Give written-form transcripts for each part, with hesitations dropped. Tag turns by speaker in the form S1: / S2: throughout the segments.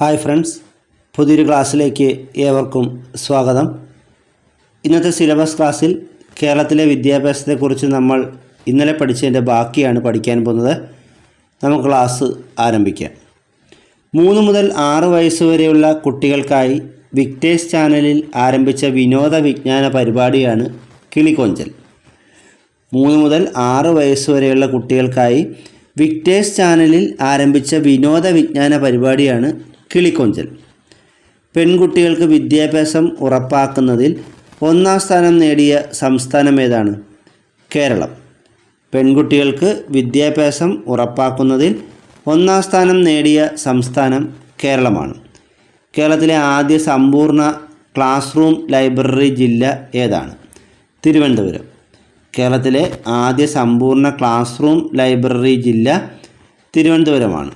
S1: Hi friends, പുതിയൊരു ക്ലാസ്സിലേക്ക് ഏവർക്കും സ്വാഗതം. ഇന്നത്തെ സിലബസ് ക്ലാസ്സിൽ കേരളത്തിലെ വിദ്യാഭ്യാസത്തെക്കുറിച്ച് നമ്മൾ ഇന്നലെ പഠിച്ചതിൻ്റെ ബാക്കിയാണ് പഠിക്കാൻ പോകുന്നത്. നമുക്ക് ക്ലാസ് ആരംഭിക്കാം. 3 മുതൽ 6 വയസ്സ് വരെയുള്ള കുട്ടികൾക്കായി വിക്ടേഴ്സ് ചാനലിൽ ആരംഭിച്ച വിനോദ വിജ്ഞാന പരിപാടിയാണ് കിളികൊഞ്ചൽ. 3 മുതൽ 6 വയസ്സ് വരെയുള്ള കുട്ടികൾക്കായി വിക്ടേഴ്സ് ചാനലിൽ ആരംഭിച്ച വിനോദ വിജ്ഞാന പരിപാടിയാണ് കിളികൊഞ്ചൽ. പെൺകുട്ടികൾക്ക് വിദ്യാഭ്യാസം ഉറപ്പാക്കുന്നതിൽ 1-ാം സ്ഥാനം നേടിയ സംസ്ഥാനം ഏതാണ്? കേരളം. പെൺകുട്ടികൾക്ക് വിദ്യാഭ്യാസം ഉറപ്പാക്കുന്നതിൽ 1-ാം സ്ഥാനം നേടിയ സംസ്ഥാനം കേരളമാണ്. കേരളത്തിലെ ആദ്യ സമ്പൂർണ്ണ ക്ലാസ് റൂം ലൈബ്രറി ജില്ല ഏതാണ്? തിരുവനന്തപുരം. കേരളത്തിലെ ആദ്യ സമ്പൂർണ്ണ ക്ലാസ് റൂം ലൈബ്രറി ജില്ല തിരുവനന്തപുരമാണ്.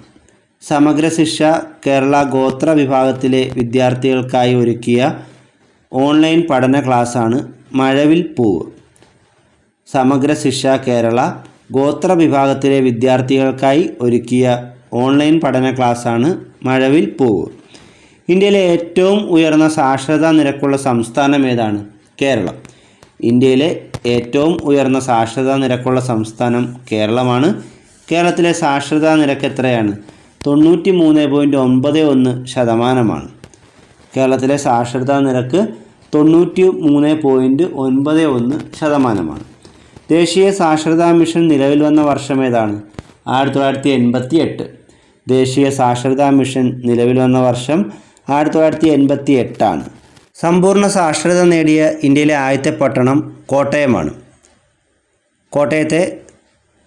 S1: സമഗ്ര ശിക്ഷ കേരള ഗോത്ര വിഭാഗത്തിലെ വിദ്യാർത്ഥികൾക്കായി ഒരുക്കിയ ഓൺലൈൻ പഠന ക്ലാസ്സാണ് മഴവിൽ പൂവ്. സമഗ്ര ശിക്ഷ കേരള ഗോത്ര വിഭാഗത്തിലെ വിദ്യാർത്ഥികൾക്കായി ഒരുക്കിയ ഓൺലൈൻ പഠന ക്ലാസ്സാണ് മഴവിൽ പൂവ്. ഇന്ത്യയിലെ ഏറ്റവും ഉയർന്ന സാക്ഷരതാ നിരക്കുള്ള സംസ്ഥാനം ഏതാണ്? കേരളം. ഇന്ത്യയിലെ ഏറ്റവും ഉയർന്ന സാക്ഷരതാ നിരക്കുള്ള സംസ്ഥാനം കേരളമാണ്. കേരളത്തിലെ സാക്ഷരതാ നിരക്ക് എത്രയാണ്? 93.91%. കേരളത്തിലെ സാക്ഷരതാ നിരക്ക് 93.91%. ദേശീയ സാക്ഷരതാ മിഷൻ നിലവിൽ വന്ന വർഷം ഏതാണ്? 1988. ദേശീയ സാക്ഷരതാ മിഷൻ നിലവിൽ വന്ന വർഷം 1988 സമ്പൂർണ്ണ സാക്ഷരത നേടിയ ഇന്ത്യയിലെ ആദ്യത്തെ പട്ടണം കോട്ടയമാണ്. കോട്ടയത്തെ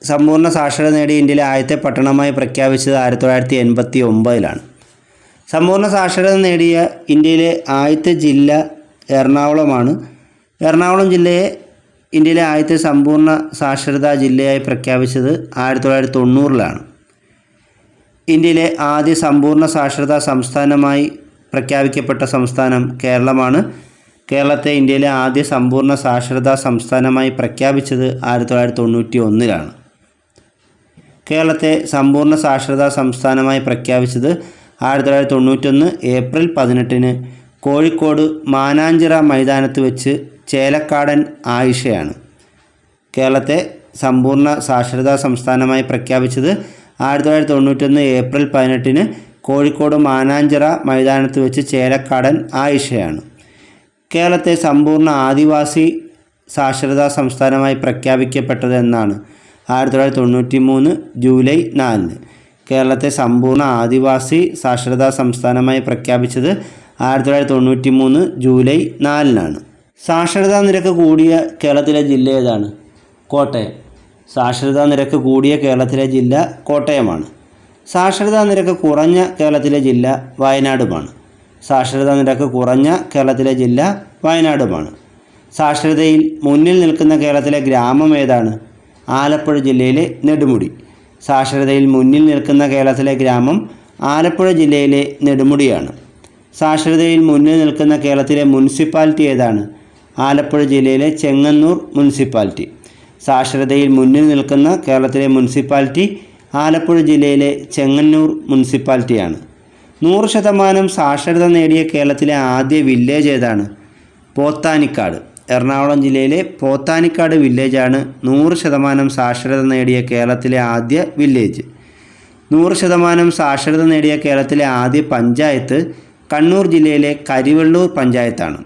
S1: സമ്പൂർണ്ണ സാക്ഷരത നേടിയ ഇന്ത്യയിലെ ആദ്യത്തെ പട്ടണമായി പ്രഖ്യാപിച്ചത് 1989. സമ്പൂർണ്ണ സാക്ഷരത നേടിയ ഇന്ത്യയിലെ ആദ്യത്തെ ജില്ല എറണാകുളമാണ്. എറണാകുളം ജില്ലയെ ഇന്ത്യയിലെ ആദ്യത്തെ സമ്പൂർണ്ണ സാക്ഷരതാ ജില്ലയായി പ്രഖ്യാപിച്ചത് 1990. ഇന്ത്യയിലെ ആദ്യ സമ്പൂർണ്ണ സാക്ഷരതാ സംസ്ഥാനമായി പ്രഖ്യാപിക്കപ്പെട്ട സംസ്ഥാനം കേരളമാണ്. കേരളത്തെ ഇന്ത്യയിലെ ആദ്യ സമ്പൂർണ്ണ സാക്ഷരതാ സംസ്ഥാനമായി പ്രഖ്യാപിച്ചത് 1991. കേരളത്തെ സമ്പൂർണ്ണ സാക്ഷരതാ സംസ്ഥാനമായി പ്രഖ്യാപിച്ചത് 1991 ഏപ്രിൽ 18 കോഴിക്കോട് മാനാഞ്ചിറ മൈതാനത്ത് വെച്ച് ചേലക്കാടൻ ആയിഷയാണ്. കേരളത്തെ സമ്പൂർണ്ണ സാക്ഷരതാ സംസ്ഥാനമായി പ്രഖ്യാപിച്ചത് 1991 ഏപ്രിൽ 18 കോഴിക്കോട് മാനാഞ്ചിറ മൈതാനത്ത് വെച്ച് ചേലക്കാടൻ ആയിഷയാണ്. കേരളത്തെ സമ്പൂർണ്ണ ആദിവാസി സാക്ഷരതാ സംസ്ഥാനമായി പ്രഖ്യാപിക്കപ്പെട്ടത് എന്നാണ്? 1993 ജൂലൈ 4. കേരളത്തെ സമ്പൂർണ്ണ ആദിവാസി സാക്ഷരതാ സംസ്ഥാനമായി പ്രഖ്യാപിച്ചത് 1993 ജൂലൈ 4. സാക്ഷരതാ നിരക്ക് കൂടിയ കേരളത്തിലെ ജില്ല ഏതാണ്? കോട്ടയം. സാക്ഷരതാ നിരക്ക് കൂടിയ കേരളത്തിലെ ജില്ല കോട്ടയമാണ്. സാക്ഷരതാ നിരക്ക് കുറഞ്ഞ കേരളത്തിലെ ജില്ല വയനാടുമാണ്. സാക്ഷരതാ നിരക്ക് കുറഞ്ഞ കേരളത്തിലെ ജില്ല വയനാടുമാണ്. സാക്ഷരതയിൽ മുന്നിൽ നിൽക്കുന്ന കേരളത്തിലെ ഗ്രാമം ഏതാണ്? ആലപ്പുഴ ജില്ലയിലെ നെടുമുടി. സാക്ഷരതയിൽ മുന്നിൽ നിൽക്കുന്ന കേരളത്തിലെ ഗ്രാമം ആലപ്പുഴ ജില്ലയിലെ നെടുമുടിയാണ്. സാക്ഷരതയിൽ മുന്നിൽ നിൽക്കുന്ന കേരളത്തിലെ മുനിസിപ്പാലിറ്റി ഏതാണ്? ആലപ്പുഴ ജില്ലയിലെ ചെങ്ങന്നൂർ മുനിസിപ്പാലിറ്റി. സാക്ഷരതയിൽ മുന്നിൽ നിൽക്കുന്ന കേരളത്തിലെ മുനിസിപ്പാലിറ്റി ആലപ്പുഴ ജില്ലയിലെ ചെങ്ങന്നൂർ മുനിസിപ്പാലിറ്റിയാണ്. 100% സാക്ഷരത നേടിയ കേരളത്തിലെ ആദ്യ വില്ലേജ് ഏതാണ്? പോത്താനിക്കാട്. എറണാകുളം ജില്ലയിലെ പോത്താനിക്കാട് വില്ലേജാണ് 100% സാക്ഷരത നേടിയ കേരളത്തിലെ ആദ്യ വില്ലേജ്. 100% സാക്ഷരത നേടിയ കേരളത്തിലെ ആദ്യ പഞ്ചായത്ത് കണ്ണൂർ ജില്ലയിലെ കരിവെള്ളൂർ പഞ്ചായത്താണ്.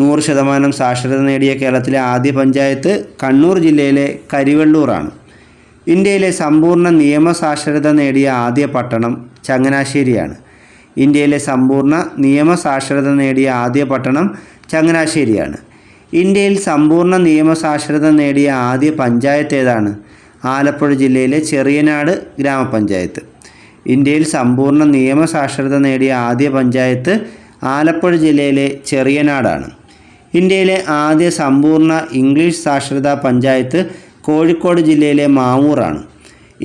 S1: 100% സാക്ഷരത നേടിയ കേരളത്തിലെ ആദ്യ പഞ്ചായത്ത് കണ്ണൂർ ജില്ലയിലെ കരിവെള്ളൂറാണ്. ഇന്ത്യയിലെ സമ്പൂർണ്ണ നിയമസാക്ഷരത നേടിയ ആദ്യ പട്ടണം ചങ്ങനാശ്ശേരിയാണ്. ഇന്ത്യയിലെ സമ്പൂർണ്ണ നിയമസാക്ഷരത നേടിയ ആദ്യ പട്ടണം ചങ്ങനാശ്ശേരിയാണ്. ഇന്ത്യയിൽ സമ്പൂർണ്ണ നിയമസാക്ഷരത നേടിയ ആദ്യ പഞ്ചായത്ത് ഏതാണ്? ആലപ്പുഴ ജില്ലയിലെ ചെറിയനാട് ഗ്രാമപഞ്ചായത്ത്. ഇന്ത്യയിൽ സമ്പൂർണ്ണ നിയമസാക്ഷരത നേടിയ ആദ്യ പഞ്ചായത്ത് ആലപ്പുഴ ജില്ലയിലെ ചെറിയനാടാണ്. ഇന്ത്യയിലെ ആദ്യ സമ്പൂർണ്ണ ഇംഗ്ലീഷ് സാക്ഷരതാ പഞ്ചായത്ത് കോഴിക്കോട് ജില്ലയിലെ മാവൂറാണ്.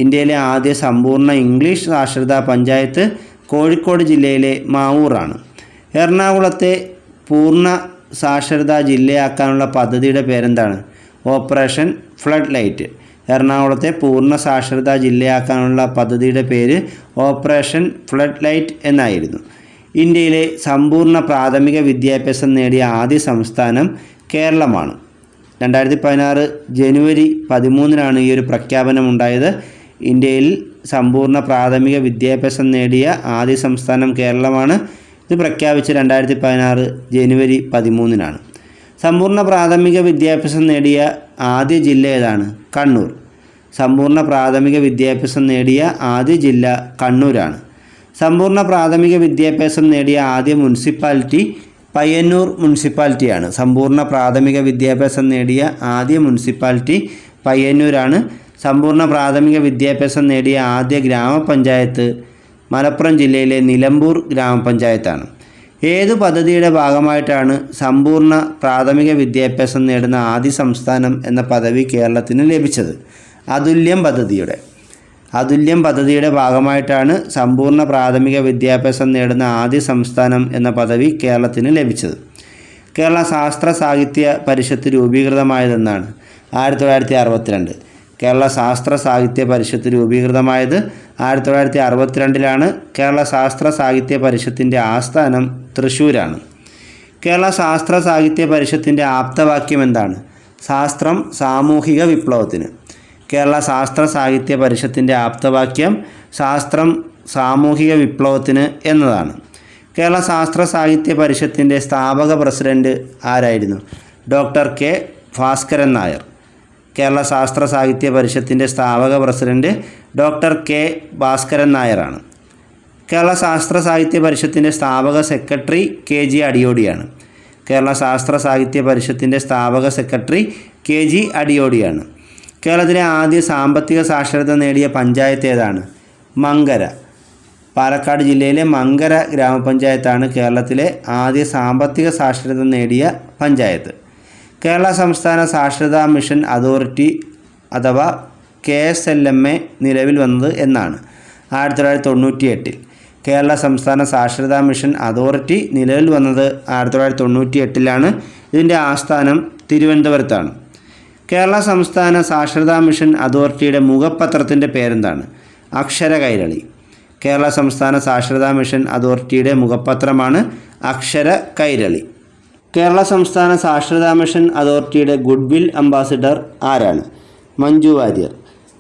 S1: ഇന്ത്യയിലെ ആദ്യ സമ്പൂർണ്ണ ഇംഗ്ലീഷ് സാക്ഷരതാ പഞ്ചായത്ത് കോഴിക്കോട് ജില്ലയിലെ മാവൂറാണ്. എറണാകുളത്തെ പൂർണ്ണ സാക്ഷരതാ ജില്ലയാക്കാനുള്ള പദ്ധതിയുടെ പേരെന്താണ്? Operation flood light. എറണാകുളത്തെ പൂർണ്ണ സാക്ഷരതാ ജില്ലയാക്കാനുള്ള പദ്ധതിയുടെ പേര് ഓപ്പറേഷൻ ഫ്ലഡ് ലൈറ്റ് എന്നായിരുന്നു. ഇന്ത്യയിലെ സമ്പൂർണ്ണ പ്രാഥമിക വിദ്യാഭ്യാസം നേടിയ ആദ്യ സംസ്ഥാനം കേരളമാണ്. 2016 ജനുവരി 13 ഈ ഒരു പ്രഖ്യാപനമുണ്ടായത്. ഇന്ത്യയിൽ സമ്പൂർണ്ണ പ്രാഥമിക വിദ്യാഭ്യാസം നേടിയ ആദ്യ സംസ്ഥാനം കേരളമാണ്. ഇത് പ്രഖ്യാപിച്ച് 2016 ജനുവരി 13 സമ്പൂർണ്ണ പ്രാഥമിക വിദ്യാഭ്യാസം നേടിയ ആദ്യ ജില്ല ഏതാണ്? കണ്ണൂർ. സമ്പൂർണ്ണ പ്രാഥമിക വിദ്യാഭ്യാസം നേടിയ ആദ്യ ജില്ല കണ്ണൂരാണ്. സമ്പൂർണ്ണ പ്രാഥമിക വിദ്യാഭ്യാസം നേടിയ ആദ്യ മുനിസിപ്പാലിറ്റി പയ്യന്നൂർ മുനിസിപ്പാലിറ്റിയാണ്. സമ്പൂർണ്ണ പ്രാഥമിക വിദ്യാഭ്യാസം നേടിയ ആദ്യ മുനിസിപ്പാലിറ്റി പയ്യന്നൂരാണ്. സമ്പൂർണ്ണ പ്രാഥമിക വിദ്യാഭ്യാസം നേടിയ ആദ്യ ഗ്രാമപഞ്ചായത്ത് മലപ്പുറം ജില്ലയിലെ നിലമ്പൂർ ഗ്രാമപഞ്ചായത്താണ്. ഏതു പദ്ധതിയുടെ ഭാഗമായിട്ടാണ് സമ്പൂർണ്ണ പ്രാഥമിക വിദ്യാഭ്യാസം നേടുന്ന ആദ്യ സംസ്ഥാനം എന്ന പദവി കേരളത്തിന് ലഭിച്ചത്? അതുല്യം പദ്ധതിയുടെ ഭാഗമായിട്ടാണ് സമ്പൂർണ്ണ പ്രാഥമിക വിദ്യാഭ്യാസം നേടുന്ന ആദ്യ സംസ്ഥാനം എന്ന പദവി കേരളത്തിന് ലഭിച്ചത്. കേരള ശാസ്ത്ര സാഹിത്യ പരിഷത്ത് രൂപീകൃതമായതെന്നാണ്? 1962. കേരള ശാസ്ത്ര സാഹിത്യ പരിഷത്ത് രൂപീകൃതമായത് 1962 കേരള ശാസ്ത്ര സാഹിത്യ പരിഷത്തിൻ്റെ ആസ്ഥാനം തൃശ്ശൂരാണ്. കേരള ശാസ്ത്ര സാഹിത്യ പരിഷത്തിൻ്റെ ആപ്തവാക്യം എന്താണ്? ശാസ്ത്രം സാമൂഹിക വിപ്ലവത്തിന്. കേരള ശാസ്ത്ര സാഹിത്യ പരിഷത്തിൻ്റെ ആപ്തവാക്യം ശാസ്ത്രം സാമൂഹിക വിപ്ലവത്തിന് എന്നതാണ്. കേരള ശാസ്ത്ര സാഹിത്യ പരിഷത്തിൻ്റെ സ്ഥാപക പ്രസിഡന്റ് ആരായിരുന്നു? Doctor K Bhaskaran Nair. കേരള ശാസ്ത്ര സാഹിത്യ പരിഷത്തിൻ്റെ സ്ഥാപക പ്രസിഡന്റ് ഡോക്ടർ കെ ഭാസ്കരൻ നായരാണ്. കേരള ശാസ്ത്ര സാഹിത്യ പരിഷത്തിൻ്റെ സ്ഥാപക സെക്രട്ടറി KG അടിയോടിയാണ്. കേരള ശാസ്ത്ര സാഹിത്യ പരിഷത്തിൻ്റെ സ്ഥാപക സെക്രട്ടറി KG അടിയോടിയാണ്. കേരളത്തിലെ ആദ്യ സാമ്പത്തിക സാക്ഷരത നേടിയ പഞ്ചായത്ത് ഏതാണ്? മങ്കര. പാലക്കാട് ജില്ലയിലെ മങ്കര ഗ്രാമപഞ്ചായത്താണ് കേരളത്തിലെ ആദ്യ സാമ്പത്തിക സാക്ഷരത നേടിയ പഞ്ചായത്ത്. കേരള സംസ്ഥാന സാക്ഷരതാ മിഷൻ അതോറിറ്റി അഥവാ KSLMA നിലവിൽ വന്നത് എന്നാണ്? 1998. കേരള സംസ്ഥാന സാക്ഷരതാ മിഷൻ അതോറിറ്റി നിലവിൽ വന്നത് 1998. ഇതിൻ്റെ ആസ്ഥാനം തിരുവനന്തപുരത്താണ്. കേരള സംസ്ഥാന സാക്ഷരതാ മിഷൻ അതോറിറ്റിയുടെ മുഖപത്രത്തിൻ്റെ പേരെന്താണ്? അക്ഷര കൈരളി. കേരള സംസ്ഥാന സാക്ഷരതാ മിഷൻ അതോറിറ്റിയുടെ മുഖപത്രമാണ് അക്ഷര കൈരളി. കേരള സംസ്ഥാന സാക്ഷരതാ മിഷൻ അതോറിറ്റിയുടെ ഗുഡ്വിൽ അംബാസിഡർ ആരാണ്? മഞ്ജു വാര്യർ.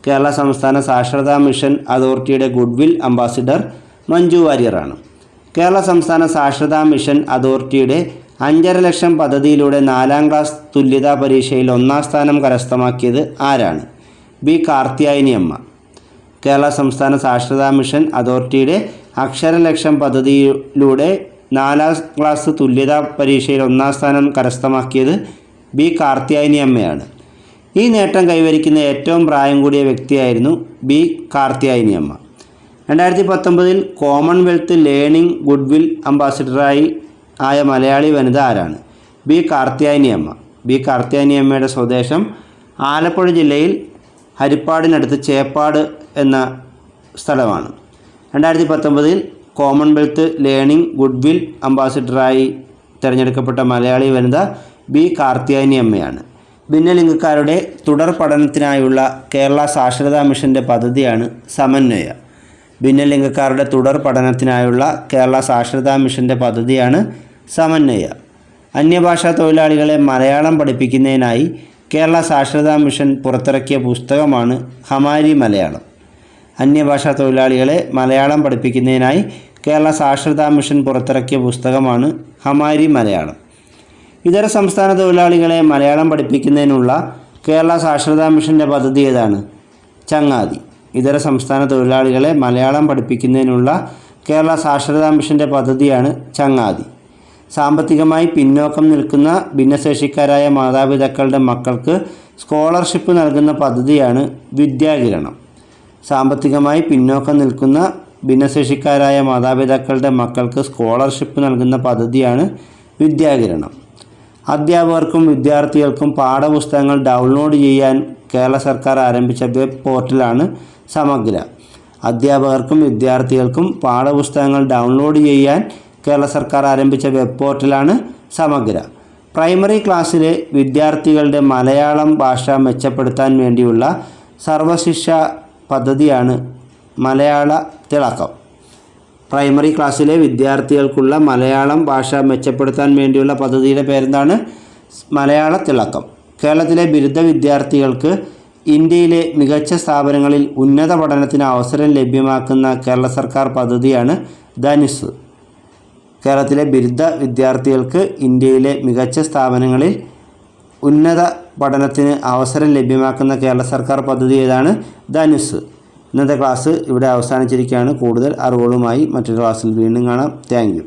S1: കേരള സംസ്ഥാന സാക്ഷരതാ മിഷൻ അതോറിറ്റിയുടെ ഗുഡ്വിൽ അംബാസിഡർ മഞ്ജു വാര്യറാണ്. കേരള സംസ്ഥാന സാക്ഷരതാ മിഷൻ അതോറിറ്റിയുടെ 5.5 ലക്ഷം പദ്ധതിയിലൂടെ 4ാം ക്ലാസ് തുല്യതാ പരീക്ഷയിൽ 1ാം സ്ഥാനം കരസ്ഥമാക്കിയത് ആരാണ്? ബി കാർത്യായനി അമ്മ. കേരള സംസ്ഥാന സാക്ഷരതാ മിഷൻ അതോറിറ്റിയുടെ അക്ഷരലക്ഷം പദ്ധതിയിലൂടെ 4ാം ക്ലാസ് തുല്യതാ പരീക്ഷയിൽ 1ാം സ്ഥാനം കരസ്ഥമാക്കിയത് ബി കാർത്യായനി അമ്മയാണ്. ഈ നേട്ടം കൈവരിക്കുന്ന ഏറ്റവും പ്രായം കൂടിയ വ്യക്തിയായിരുന്നു ബി കാർത്യായനി അമ്മ. 2019 കോമൺവെൽത്ത് ലേണിംഗ് ഗുഡ്വിൽ അംബാസിഡറായി ആയ മലയാളി വനിത ആരാണ്? ബി കാർത്യായനി അമ്മ. ബി കാർത്യായനി അമ്മയുടെ സ്വദേശം ആലപ്പുഴ ജില്ലയിൽ ഹരിപ്പാടിനടുത്ത് ചേപ്പാട് എന്ന സ്ഥലമാണ്. 2019 കോമൺവെൽത്ത് ലേണിംഗ് ഗുഡ്വിൽ അംബാസിഡറായി തിരഞ്ഞെടുക്കപ്പെട്ട മലയാളി വനിത ബി കാർത്യായനി അമ്മയാണ്. ഭിന്നലിംഗക്കാരുടെ തുടർ പഠനത്തിനായുള്ള കേരള സാക്ഷരതാ മിഷൻ്റെ പദ്ധതിയാണ് സമന്വയ. ഭിന്നലിംഗക്കാരുടെ തുടർ പഠനത്തിനായുള്ള കേരള സാക്ഷരതാ മിഷൻ്റെ പദ്ധതിയാണ് സമന്വയ. അന്യഭാഷാ തൊഴിലാളികളെ മലയാളം പഠിപ്പിക്കുന്നതിനായി കേരള സാക്ഷരതാ മിഷൻ പുറത്തിറക്കിയ പുസ്തകമാണ് ഹമാരി മലയാളം. അന്യഭാഷാ തൊഴിലാളികളെ മലയാളം പഠിപ്പിക്കുന്നതിനായി കേരള സാക്ഷരതാ മിഷൻ പുറത്തിറക്കിയ പുസ്തകമാണ് ഹമാരി മലയാളം. ഇതര സംസ്ഥാന തൊഴിലാളികളെ മലയാളം പഠിപ്പിക്കുന്നതിനുള്ള കേരള സാക്ഷരതാ മിഷൻ്റെ പദ്ധതി ഏതാണ്? ചങ്ങാതി. ഇതര സംസ്ഥാന തൊഴിലാളികളെ മലയാളം പഠിപ്പിക്കുന്നതിനുള്ള കേരള സാക്ഷരതാ മിഷൻ്റെ പദ്ധതിയാണ് ചങ്ങാതി. സാമ്പത്തികമായി പിന്നോക്കം നിൽക്കുന്ന ഭിന്നശേഷിക്കാരായ മാതാപിതാക്കളുടെ മക്കൾക്ക് സ്കോളർഷിപ്പ് നൽകുന്ന പദ്ധതിയാണ് വിദ്യാകിരണം. സാമ്പത്തികമായി പിന്നോക്കം നിൽക്കുന്ന ഭിന്നശേഷിക്കാരായ മാതാപിതാക്കളുടെ മക്കൾക്ക് സ്കോളർഷിപ്പ് നൽകുന്ന പദ്ധതിയാണ് വിദ്യാകിരണം. അധ്യാപകർക്കും വിദ്യാർത്ഥികൾക്കും പാഠപുസ്തകങ്ങൾ ഡൗൺലോഡ് ചെയ്യാൻ കേരള സർക്കാർ ആരംഭിച്ച വെബ് പോർട്ടലാണ് സമഗ്ര. അധ്യാപകർക്കും വിദ്യാർത്ഥികൾക്കും പാഠപുസ്തകങ്ങൾ ഡൗൺലോഡ് ചെയ്യാൻ കേരള സർക്കാർ ആരംഭിച്ച വെബ് പോർട്ടലാണ് സമഗ്ര. പ്രൈമറി ക്ലാസ്സിലെ വിദ്യാർത്ഥികളുടെ മലയാളം ഭാഷ മെച്ചപ്പെടുത്താൻ വേണ്ടിയുള്ള സർവശിക്ഷ പദ്ധതിയാണ് മലയാള തിളക്കം. പ്രൈമറി ക്ലാസ്സിലെ വിദ്യാർത്ഥികൾക്കുള്ള മലയാളം ഭാഷ മെച്ചപ്പെടുത്താൻ വേണ്ടിയുള്ള പദ്ധതിയുടെ പേരെന്താണ്? മലയാള തിളക്കം. കേരളത്തിലെ ബിരുദ വിദ്യാർത്ഥികൾക്ക് ഇന്ത്യയിലെ മികച്ച സ്ഥാപനങ്ങളിൽ ഉന്നത പഠനത്തിന് അവസരം ലഭ്യമാക്കുന്ന കേരള സർക്കാർ പദ്ധതിയാണ് ധനുസ്. കേരളത്തിലെ ബിരുദ വിദ്യാർത്ഥികൾക്ക് ഇന്ത്യയിലെ മികച്ച സ്ഥാപനങ്ങളിൽ ഉന്നത പഠനത്തിന് അവസരം ലഭ്യമാക്കുന്ന കേരള സർക്കാർ പദ്ധതി ഏതാണ്? ധനുസ്. ഇന്നത്തെ ക്ലാസ് ഇവിടെ അവസാനിച്ചിരിക്കുകയാണ്. കൂടുതൽ അറിവുകളുമായി മറ്റൊരു ക്ലാസ്സിൽ വീണ്ടും കാണാം. Thank you.